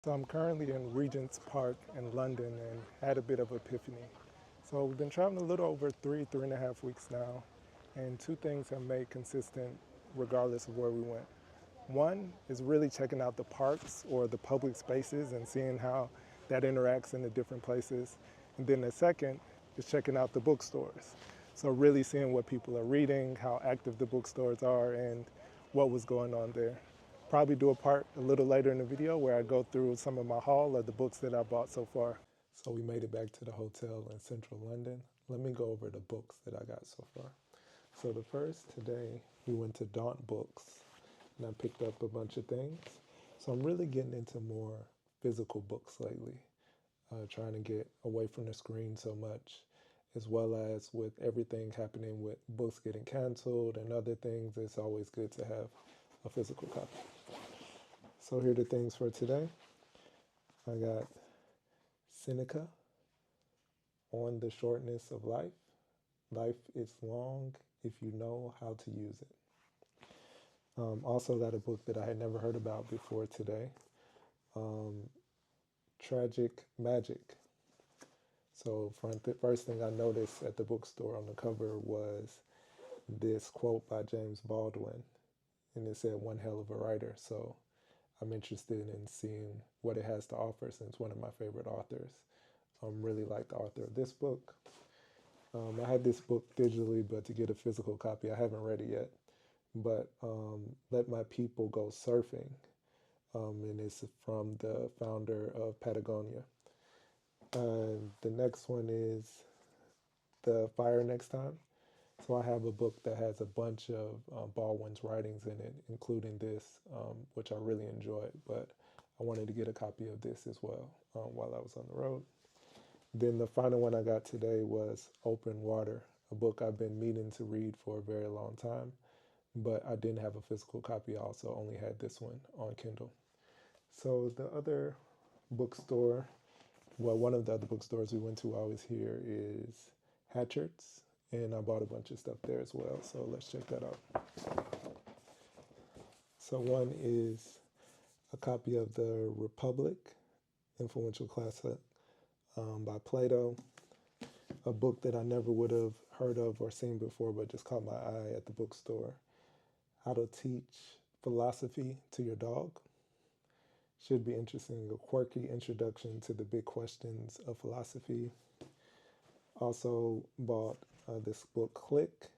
So I'm currently in Regent's Park in London and had a bit of epiphany. So we've been traveling a little over 3.5 weeks now, and two things have made consistent regardless of where we went. One is really checking out the parks or the public spaces and seeing how that interacts in the different places. And then the second is checking out the bookstores. So really seeing what people are reading, how active the bookstores are, and what was going on there. Probably do a part a little later in the video where I go through some of my haul of the books that I bought so far. So we made it back to the hotel in central London. Let me go over the books that I got so far. So the first today, we went to Daunt Books and I picked up a bunch of things. So I'm really getting into more physical books lately, trying to get away from the screen so much, as well as with everything happening with books getting canceled and other things, it's always good to have a physical copy. So here are the things for today. I got Seneca, On the Shortness of Life. Life is long if you know how to use it. Also got a book that I had never heard about before today, Tragic Magic. So the first thing I noticed at the bookstore on the cover was this quote by James Baldwin, and it said, "One hell of a writer." So I'm interested in seeing what it has to offer since one of my favorite authors. Really like the author of this book. I had this book digitally, but to get a physical copy, I haven't read it yet. But Let My People Go Surfing, and it's from the founder of Patagonia. The next one is The Fire Next Time. So I have a book that has a bunch of Baldwin's writings in it, including this, which I really enjoyed. But I wanted to get a copy of this as well while I was on the road. Then the final one I got today was Open Water, a book I've been meaning to read for a very long time, but I didn't have a physical copy. I also only had this one on Kindle. So the other bookstore, well, one of the other bookstores we went to while I was here is Hatchards, and I bought a bunch of stuff there as well. So let's check that out. So one is a copy of The Republic, influential classic by Plato, a book that I never would have heard of or seen before, but just caught my eye at the bookstore. How to Teach Philosophy to Your Dog. Should be interesting. A quirky introduction to the big questions of philosophy. Also bought this book, Click,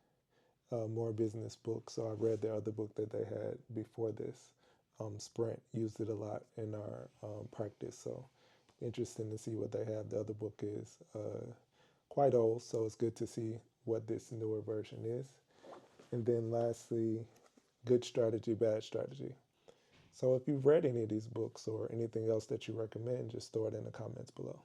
more business book. So I read the other book that they had before this, Sprint. Used it a lot in our practice. So interesting to see what they have. The other book is quite old, so it's good to see what this newer version is. And then lastly, Good Strategy, Bad Strategy. So if you've read any of these books or anything else that you recommend, just throw it in the comments below.